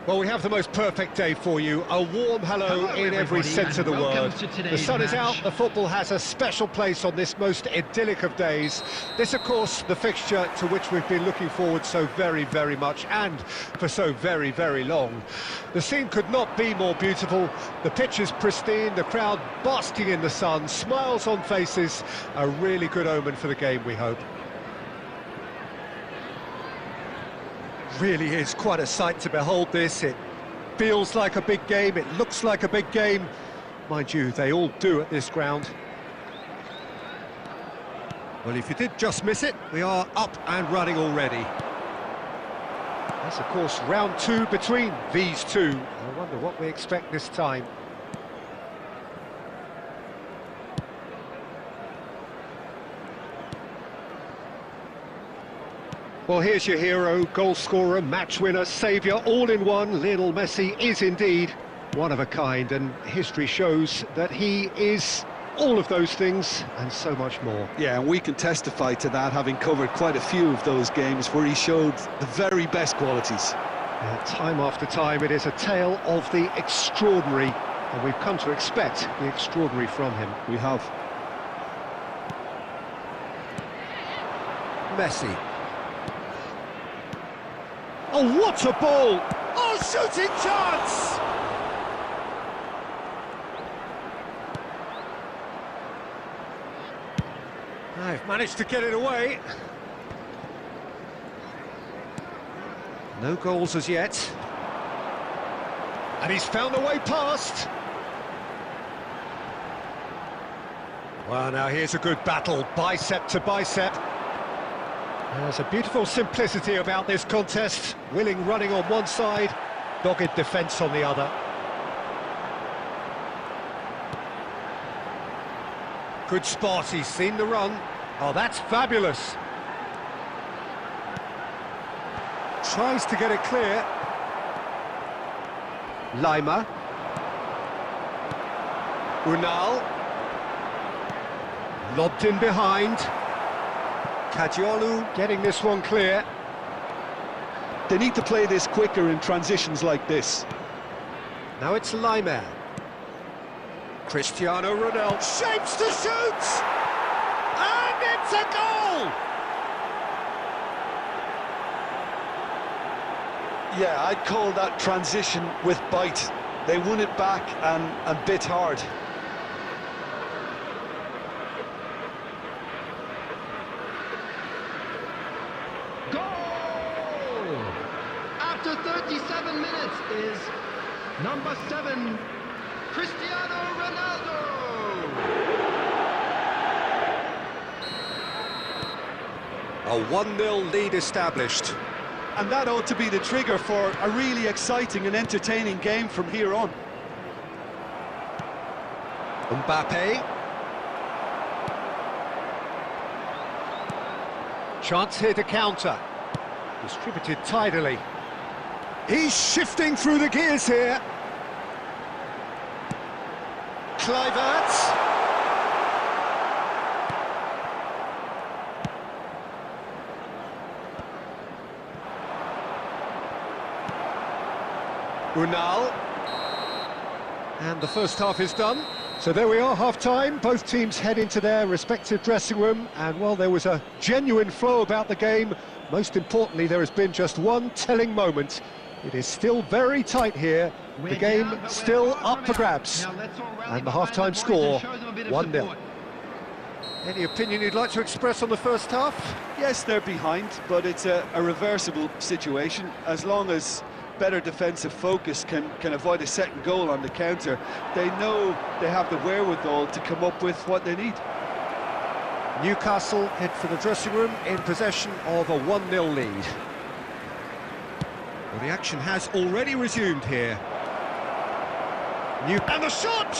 Well, we have the most perfect day for you. A warm hello in every sense of the word. The sun is out, the football has a special place on this most idyllic of days. This, of course, the fixture to which we've been looking forward so very, very much, and for so very, very long. The scene could not be more beautiful. The pitch is pristine, the crowd basking in the sun, smiles on faces. A really good omen for the game, we hope. Really is quite a sight to behold this. It feels like a big game, it looks like a big game. Mind you, they all do at this ground. Well, if you did just miss it, we are up and running already. That's, of course, round two between these two. I wonder what we expect this time. Well, here's your hero, goal scorer, match winner, saviour, all in one. Lionel Messi is indeed one of a kind, and history shows that he is all of those things and so much more. Yeah, and we can testify to that, having covered quite a few of those games where he showed the very best qualities. Time after time, it is a tale of the extraordinary, and we've come to expect the extraordinary from him. We have. Messi. Oh, what a ball! Oh, shooting chance! I've managed to get it away. No goals as yet. And he's found a way past. Well, now here's a good battle, bicep to bicep. There's a beautiful simplicity about this contest. Willing running on one side, dogged defence on the other. Good spot, he's seen the run. Oh, that's fabulous. Tries to get it clear. Lima. Unal. Lobbed in behind. ղৄ getting this one clear. They need to play this quicker in transitions like this. Now it's Lima. Cristiano Ronaldo shapes to shoot! And it's a goal! Yeah, I'd call that transition with bite. They won it back and bit hard. After 37 minutes is number 7, Cristiano Ronaldo. A 1-0 lead established. And that ought to be the trigger for a really exciting and entertaining game from here on. Mbappe. Chance here to counter. Distributed tidily. He's shifting through the gears here. Kluivert. Unal. And the first half is done. So there we are, half-time. Both teams head into their respective dressing room. And while there was a genuine flow about the game, most importantly, there has been just one telling moment. It is still very tight here. The game still up for grabs. And the half-time score, 1-0. Any opinion you'd like to express on the first half? Yes, they're behind, but it's a reversible situation. As long as better defensive focus can avoid a second goal on the counter, they know they have the wherewithal to come up with what they need. Newcastle head for the dressing room in possession of a 1-0 lead. Well, the action has already resumed here. And the shot!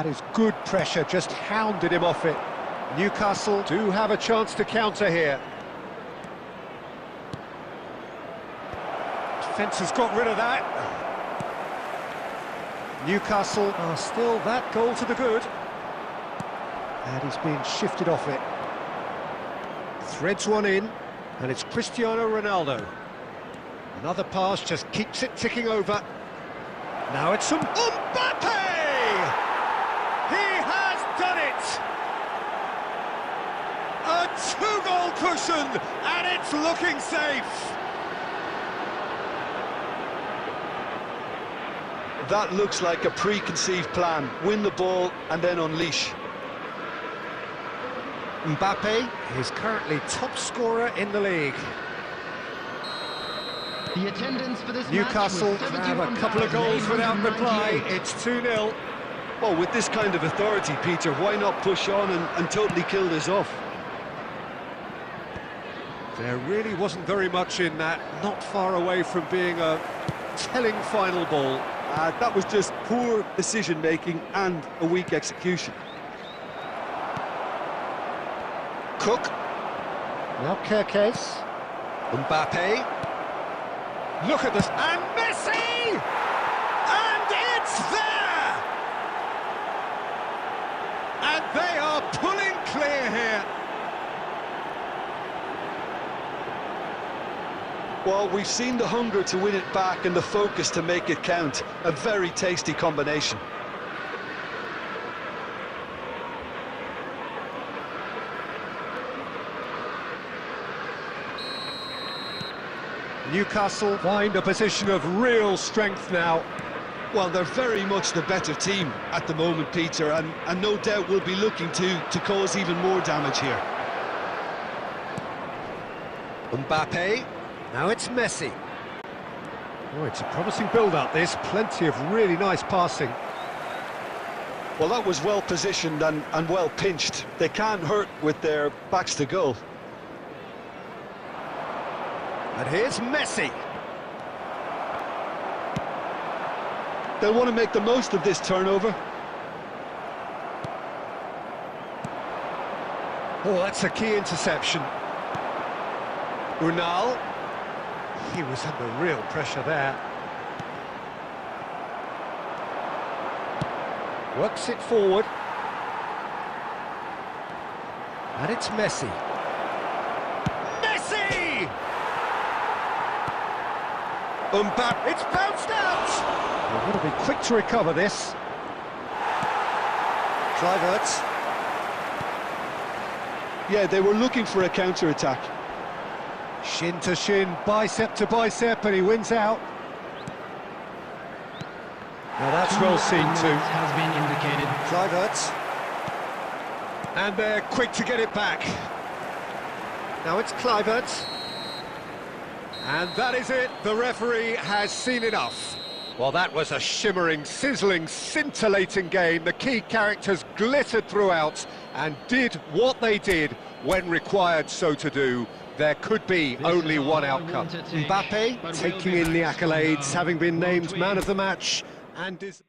is good pressure, just hounded him off it. Newcastle do have a chance to counter here. Defence has got rid of that. Newcastle are still that goal to the good. And he's being shifted off it. Threads one in, and it's Cristiano Ronaldo. Another pass just keeps it ticking over. Now it's Mbappe! He has done it! A two-goal cushion, and it's looking safe! That looks like a preconceived plan. Win the ball and then unleash. Mbappe is currently top scorer in the league. The attendance for this Newcastle have a couple of goals without reply. It's 2-0. Well, with this kind of authority, Peter, why not push on and totally kill this off? There really wasn't very much in that, not far away from being a telling final ball. That was just poor decision-making and a weak execution. Cook. Now Kerkez. Mbappe. Look at this. And Messi! And it's there! And they are pulling clear here. Well, we've seen the hunger to win it back and the focus to make it count. A very tasty combination. Newcastle find a position of real strength now. Well, they're very much the better team at the moment, Peter, and no doubt will be looking to cause even more damage here. Mbappe. Now it's Messi. Oh, it's a promising build-up, this. Plenty of really nice passing. Well, that was well positioned and well pinched. They can't hurt with their backs to goal. And here's Messi. They'll want to make the most of this turnover. Oh, that's a key interception. Unal. He was under real pressure there. Works it forward. And it's Messi. Messi! Mbappe, it's bounced out! They've got to be quick to recover this. Kluivert. Yeah, they were looking for a counter-attack. Shin to shin, bicep to bicep, and he wins out. Now that's well seen too. Has been indicated. Kluivert. And they're quick to get it back. Now it's Kluivert. And that is it. The referee has seen enough. Well, that was a shimmering, sizzling, scintillating game. The key characters glittered throughout and did what they did when required so to do. There could be only one outcome. Mbappe taking in the accolades, having been named man of the match, and is...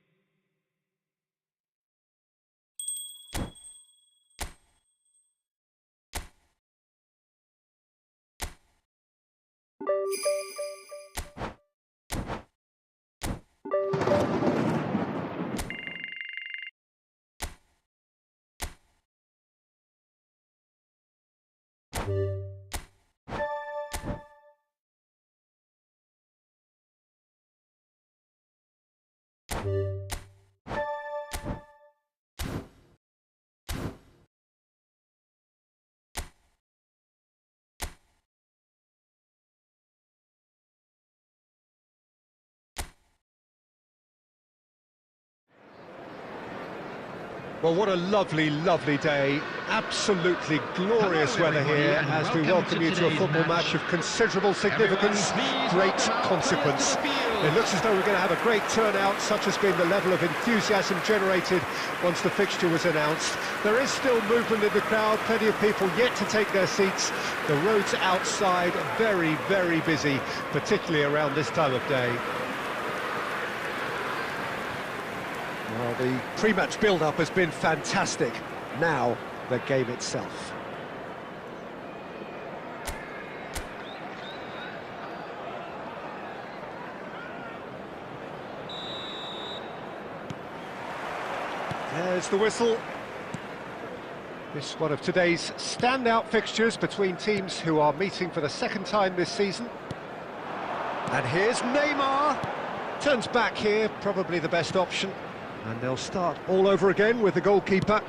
Well, what a lovely, lovely day. Absolutely glorious weather here as we welcome you to a football match of considerable significance, great consequence. It looks as though we're going to have a great turnout, such has been the level of enthusiasm generated once the fixture was announced. There is still movement in the crowd, plenty of people yet to take their seats. The roads outside very, very busy, particularly around this time of day. Well, The pre-match build-up has been fantastic. Now, the game itself. There's the whistle. This one of today's standout fixtures between teams who are meeting for the second time this season. And here's Neymar. Turns back here, probably the best option. And they'll start all over again with the goalkeeper.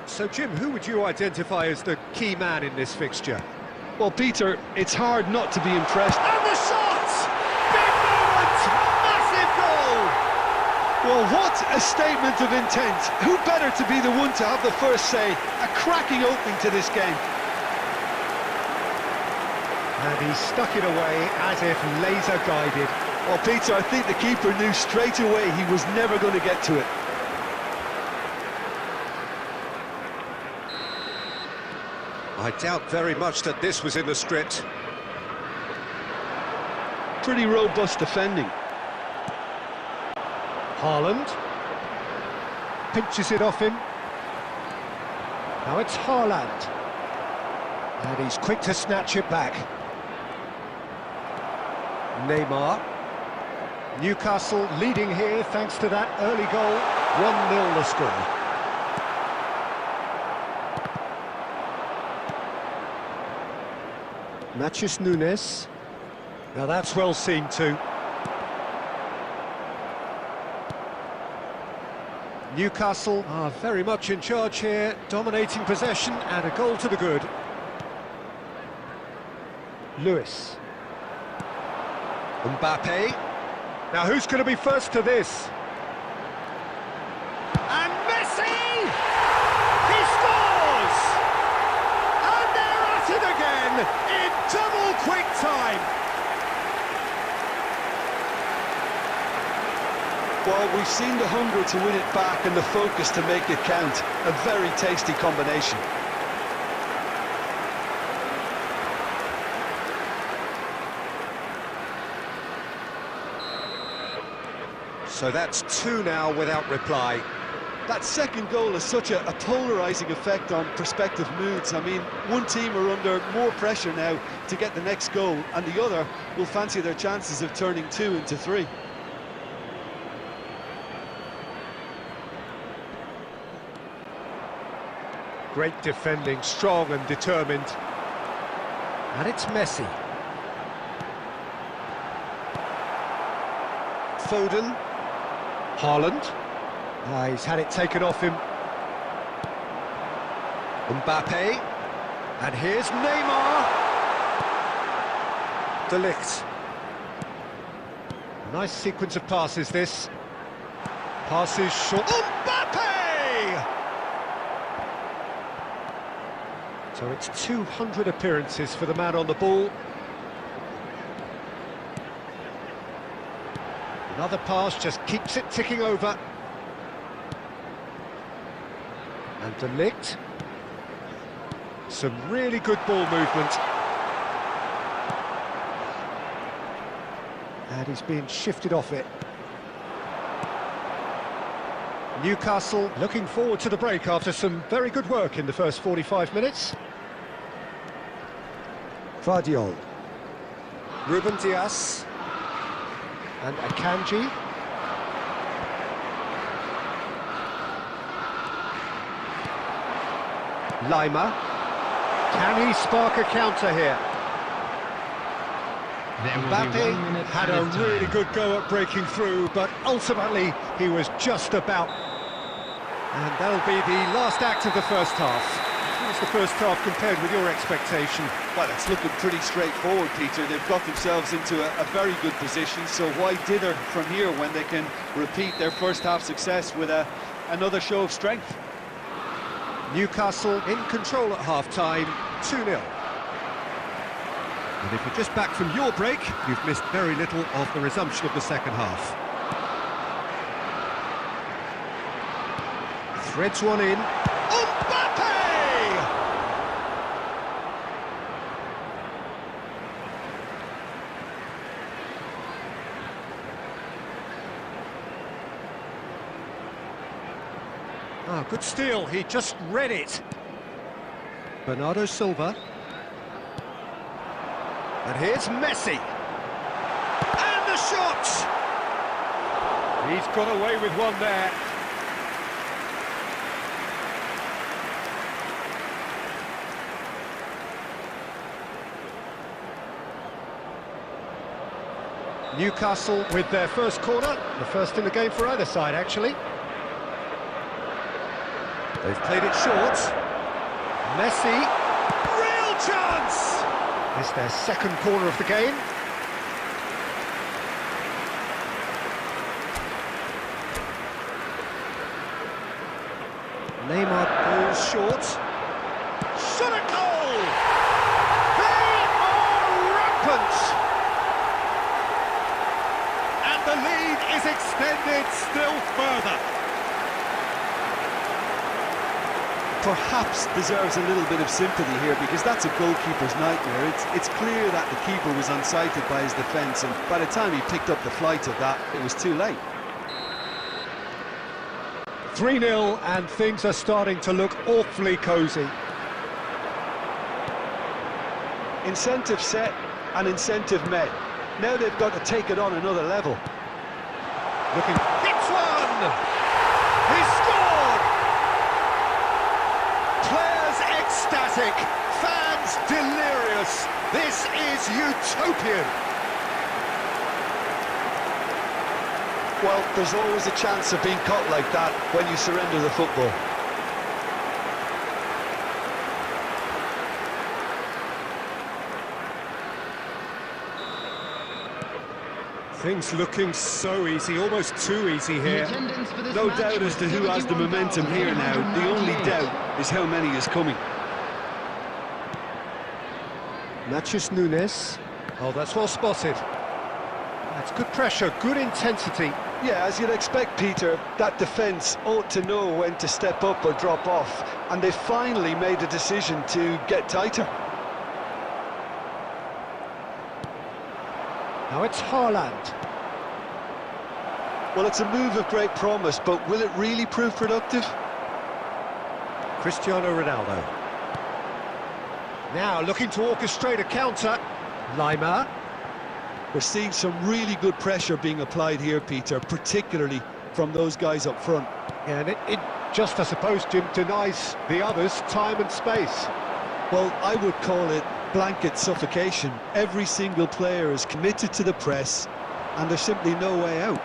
So, Jim, who would you identify as the key man in this fixture? Well, Peter, it's hard not to be impressed. And the shot! Big moment! Massive goal! Well, what a statement of intent. Who better to be the one to have the first say? A cracking opening to this game. And he stuck it away as if laser-guided. Well, Peter, I think the keeper knew straight away he was never going to get to it. I doubt very much that this was in the script. Pretty robust defending. Haaland pinches it off him. Now it's Haaland. And he's quick to snatch it back. Neymar. Newcastle leading here thanks to that early goal. 1-0 the score. Matheus Nunes. Now that's well seen too. Newcastle are very much in charge here, dominating possession and a goal to the good. Lewis. Mbappe. Now who's going to be first to this? And Messi! He scores! And they're at it again in double quick time. Well, we've seen the hunger to win it back and the focus to make it count. A very tasty combination. So that's two now without reply. That second goal has such a polarising effect on prospective moods. I mean, one team are under more pressure now to get the next goal, and the other will fancy their chances of turning 2 into 3. Great defending, strong and determined. And it's Messi. Foden. Haaland. He's had it taken off him. Mbappe. And here's Neymar. De Ligt. Nice sequence of passes, this. Passes short. Mbappe! So it's 200 appearances for the man on the ball. Another pass just keeps it ticking over. And De Ligt. Some really good ball movement. And he's being shifted off it. Newcastle looking forward to the break after some very good work in the first 45 minutes. Gvardiol. Ruben Dias. And Akanji. Lima. Can he spark a counter here? Mbappe had a really good go at breaking through, but ultimately he was just about. And that'll be the last act of the first half. How's the first half compared with your expectation? Well, it's looking pretty straightforward, Peter. They've got themselves into a very good position, so why dither from here when they can repeat their first half success with another show of strength? Newcastle in control at half-time, 2-0. And if you're just back from your break, you've missed very little of the resumption of the second half. Threads one in. Mbappe! Ah, good steal, he just read it. Bernardo Silva. And here's Messi. And the shot! He's got away with one there. Newcastle with their first corner, the first in the game for either side, actually. They've played it short. Messi, real chance! It's their second corner of the game. Neymar pulls short. Shot a goal! They are rampant! The lead is extended still further. Perhaps deserves a little bit of sympathy here, because that's a goalkeeper's nightmare. It's clear that the keeper was unsighted by his defence, and by the time he picked up the flight of that, it was too late. 3-0, and things are starting to look awfully cosy. Incentive set and incentive met. Now they've got to take it on another level. Looking, hits one! He scored! Players ecstatic, fans delirious. This is utopian. Well, there's always a chance of being caught like that when you surrender the football. Things looking so easy, almost too easy here. No doubt as to who has the momentum here now. The only doubt is how many is coming. Matheus Nunes. Oh, that's well spotted. That's good pressure, good intensity. Yeah, as you'd expect, Peter, that defence ought to know when to step up or drop off, and they finally made a decision to get tighter. Now it's Haaland. Well, it's a move of great promise, but will it really prove productive? Cristiano Ronaldo. Now looking to orchestrate a counter. Lima. We're seeing some really good pressure being applied here, Peter, particularly from those guys up front. Yeah, and it just, I suppose, Jim, denies the others time and space. Well, I would call it blanket suffocation. Every single player is committed to the press, and there's simply no way out.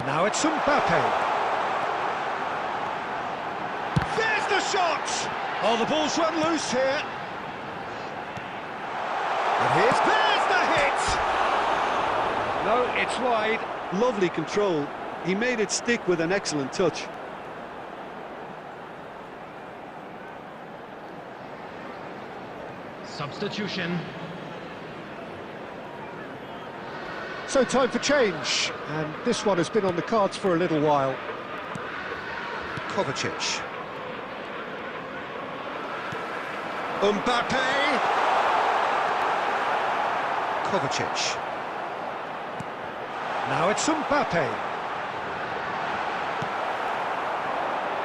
Now it's Mbappe. There's the shot! Oh, the ball's run loose here. And there's the hit! No, it's wide. Lovely control. He made it stick with an excellent touch. Substitution. So time for change, and this one has been on the cards for a little while. Kovacic. Mbappe. Kovacic. Now it's Mbappe.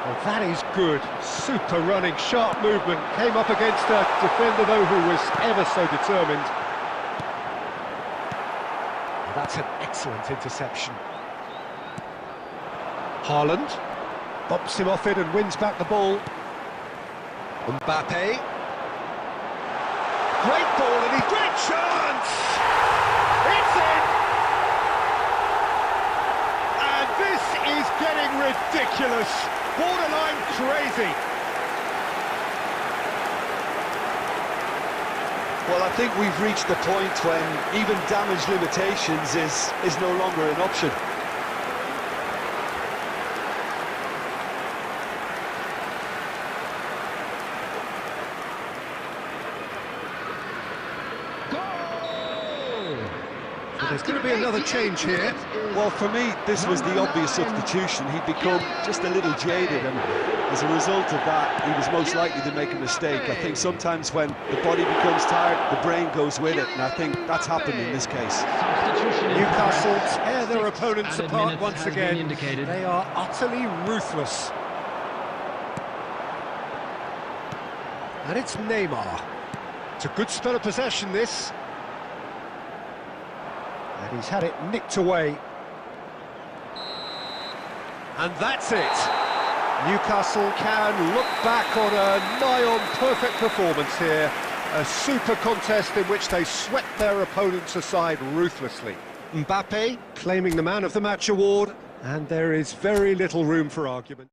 Well, that is good. Super running, sharp movement. Came up against a defender, though, who was ever so determined. Well, that's an excellent interception. Haaland bumps him off it and wins back the ball. Mbappe. Great ball, and he's great chance! It's in! And this is getting ridiculous. Borderline crazy. Well, I think we've reached the point when even damage limitations is no longer an option. So there's going to be another change here. Well, for me, this was the obvious substitution. He'd become just a little jaded, and as a result of that, he was most likely to make a mistake. I think sometimes when the body becomes tired, the brain goes with it, and I think that's happened in this case. Newcastle tear their opponents apart once again. They are utterly ruthless. And it's Neymar. It's a good spell of possession, this. And he's had it nicked away. And that's it. Newcastle can look back on a nigh-on perfect performance here. A super contest in which they swept their opponents aside ruthlessly. Mbappe claiming the Man of the Match award, and there is very little room for argument.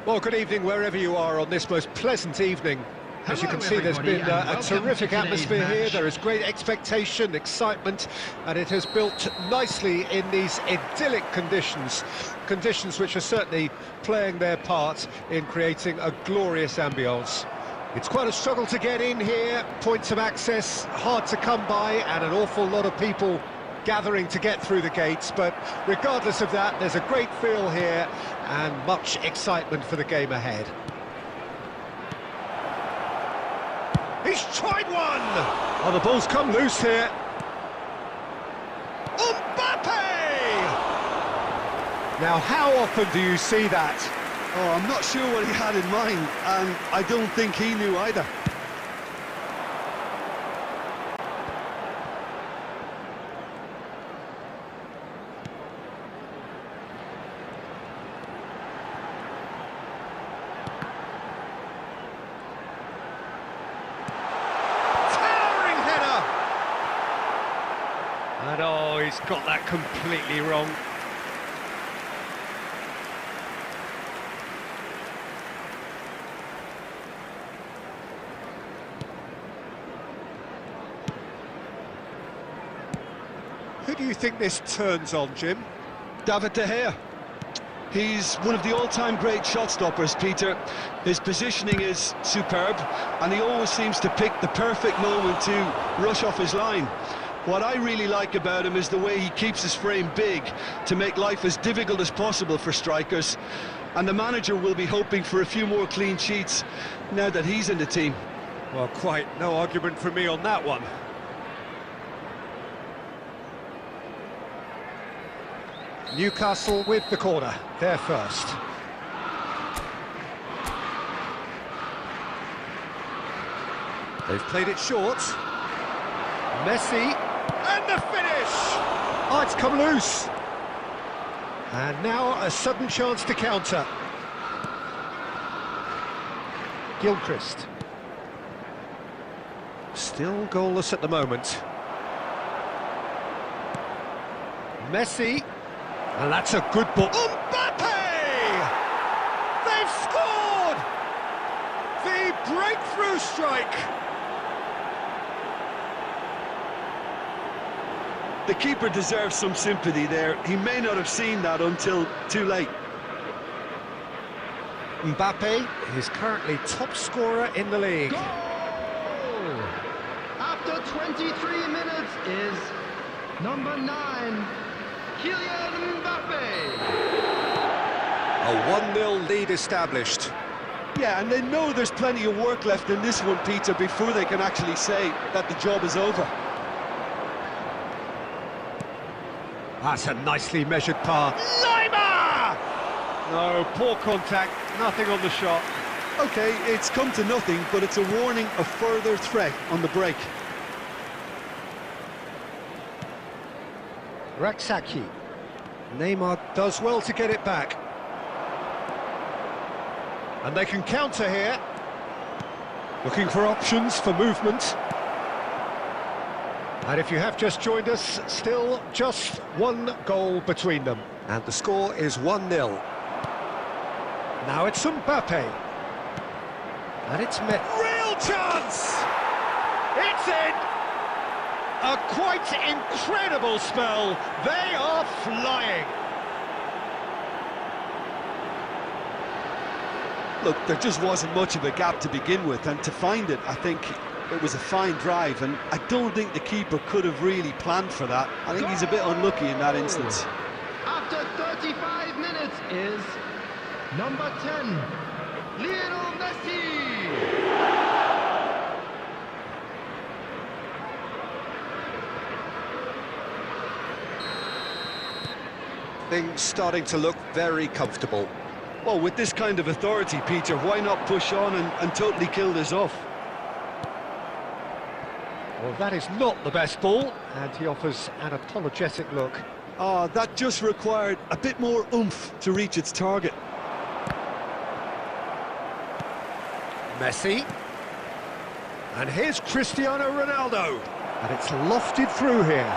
Well, good evening wherever you are on this most pleasant evening. As you can see, there's been a terrific atmosphere here. There is great expectation, excitement, and it has built nicely in these idyllic conditions. Conditions which are certainly playing their part in creating a glorious ambience. It's quite a struggle to get in here, points of access hard to come by, and an awful lot of people gathering to get through the gates, but regardless of that, there's a great feel here and much excitement for the game ahead. He's tried one! Oh, the ball's come loose here. Mbappe! Now, how often do you see that? Oh, I'm not sure what he had in mind, and I don't think he knew either. And oh, he's got that completely wrong. Who do you think this turns on, Jim? David De Gea. He's one of the all-time great shot stoppers, Peter. His positioning is superb, and he always seems to pick the perfect moment to rush off his line. What I really like about him is the way he keeps his frame big to make life as difficult as possible for strikers. And the manager will be hoping for a few more clean sheets now that he's in the team. Well, quite no argument from me on that one. Newcastle with the corner, they're first. They've played it short. Messi, and the finish! Oh, it's come loose. And now a sudden chance to counter. Gilchrist. Still goalless at the moment. Messi, and that's a good ball. Mbappe! They've scored! The breakthrough strike! The keeper deserves some sympathy there. He may not have seen that until too late. Mbappe is currently top scorer in the league. Goal! After 23 minutes is number 9, Kylian Mbappe. A 1-0 lead established. Yeah, and they know there's plenty of work left in this one, Peter, before they can actually say that the job is over. That's a nicely measured pass. Neymar! No, poor contact, nothing on the shot. Okay, it's come to nothing, but it's a warning of further threat on the break. Rakzaki. Neymar does well to get it back. And they can counter here. Looking for options for movement. And if you have just joined us, still just one goal between them. And the score is 1-0. Now it's Mbappe. And it's met. Real chance! It's in! A quite incredible spell. They are flying. Look, there just wasn't much of a gap to begin with, and to find it, I think it was a fine drive, and I don't think the keeper could have really planned for that. I think he's a bit unlucky in that instance. After 35 minutes is number 10, Lionel Messi. Things starting to look very comfortable. Well, with this kind of authority, Peter, why not push on and totally kill this off? Well, that is not the best ball, and he offers an apologetic look. Ah, that just required a bit more oomph to reach its target. Messi. And here's Cristiano Ronaldo. And it's lofted through here.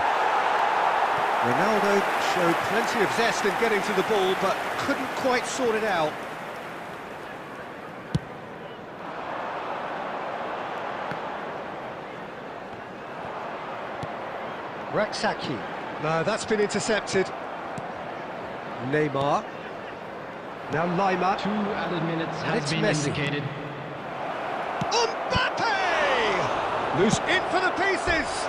Ronaldo showed plenty of zest in getting to the ball, but couldn't quite sort it out. Raksaki. No, that's been intercepted. Neymar. Now Lima. 2 added minutes has been Messi. indicated. Mbappe! Loose in for the pieces!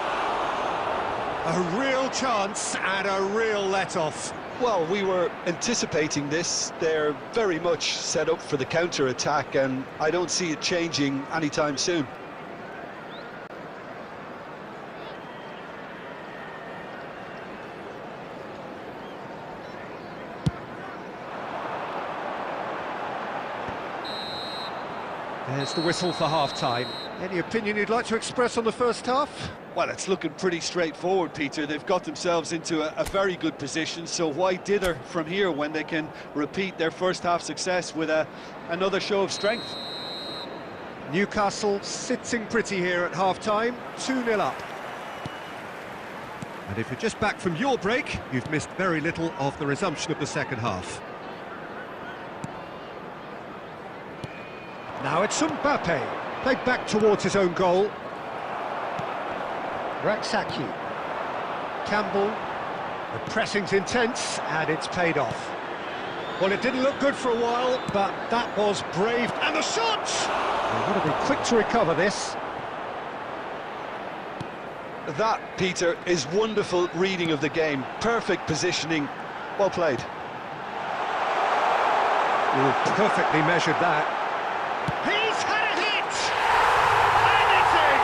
A real chance and a real let-off. Well, we were anticipating this. They're very much set up for the counter-attack, and I don't see it changing anytime soon. There's the whistle for half-time. Any opinion you'd like to express on the first half? Well, it's looking pretty straightforward, Peter. They've got themselves into a very good position, so why dither from here when they can repeat their first half success with another show of strength? Newcastle sitting pretty here at half-time, 2-0 up. And if you're just back from your break, you've missed very little of the resumption of the second half. Now it's Mbappe, played back towards his own goal. Raksaki. Campbell. The pressing's intense, and it's paid off. Well, it didn't look good for a while, but that was brave. And the shot! They've got to be quick to recover this. That, Peter, is wonderful reading of the game. Perfect positioning. Well played. Ooh, perfectly measured that. He's had a hit! And it's in!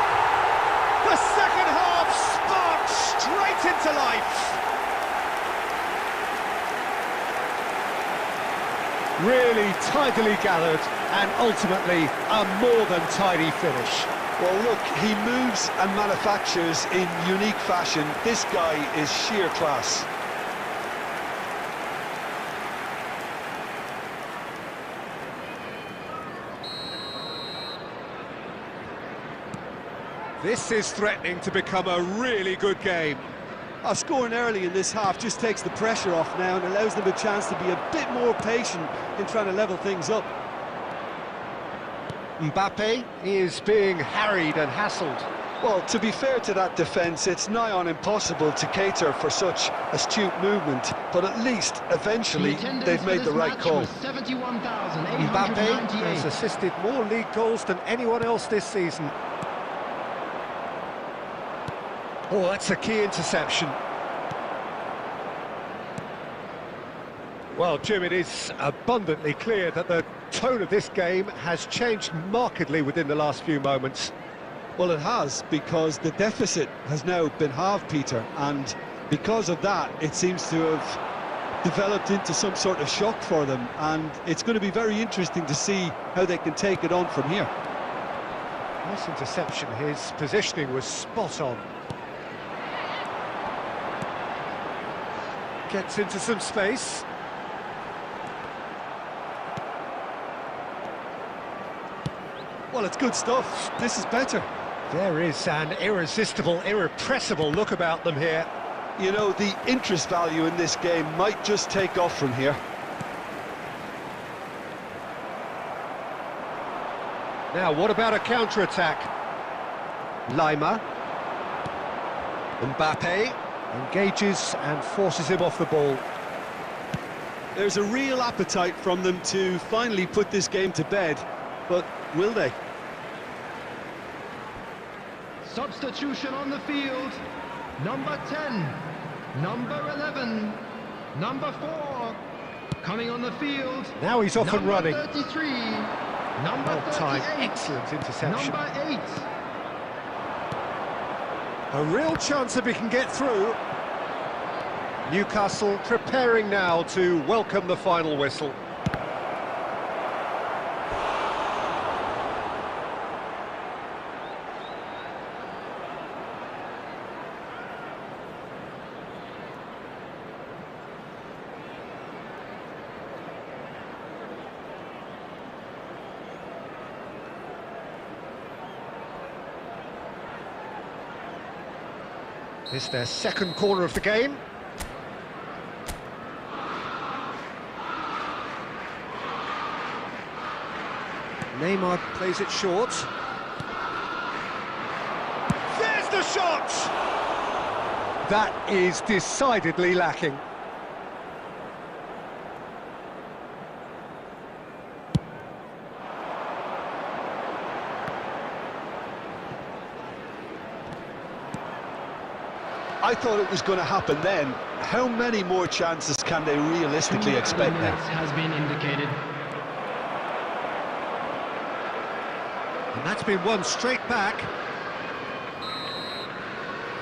The second half sparked straight into life. Really tidily gathered, and ultimately a more than tidy finish. Well, look, he moves and manufactures in unique fashion. This guy is sheer class. This is threatening to become a really good game. Scoring early in this half just takes the pressure off now and allows them a chance to be a bit more patient in trying to level things up. Mbappe is being harried and hassled. Well, to be fair to that defence, it's nigh on impossible to cater for such astute movement, but at least, eventually, they've made the right call. Mbappe has assisted more league goals than anyone else this season. Oh, that's a key interception. Well, Jim, it is abundantly clear that the tone of this game has changed markedly within the last few moments. Well, it has, because the deficit has now been halved, Peter, and because of that, it seems to have developed into some sort of shock for them, and it's going to be very interesting to see how they can take it on from here. Nice interception. His positioning was spot on. Gets into some space. Well, it's good stuff. This is better. There is an irresistible, irrepressible look about them here. You know, the interest value in this game might just take off from here. Now, what about a counter-attack? Lima. Mbappe engages and forces him off the ball. There's a real appetite from them to finally put this game to bed, but will they? Substitution on the field. Number 10, number 11, number 4. Coming on the field. Now he's off and running. Number 33, number Well timed, 38, excellent interception. number 8. A real chance if he can get through. Newcastle preparing now to welcome the final whistle. It's their second corner of the game. Neymar plays it short. There's the shot! That is decidedly lacking. I thought it was going to happen then. How many more chances can they realistically expect now? Has been indicated. And that's been won straight back.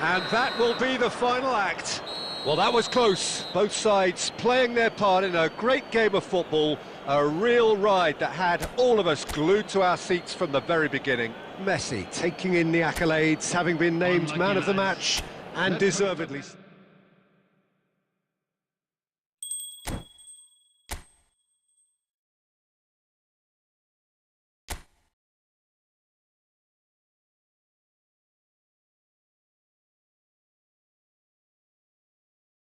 And that will be the final act. Well, that was close. Both sides playing their part in a great game of football. A real ride that had all of us glued to our seats from the very beginning. Messi taking in the accolades, having been named man of the match, and deservedly.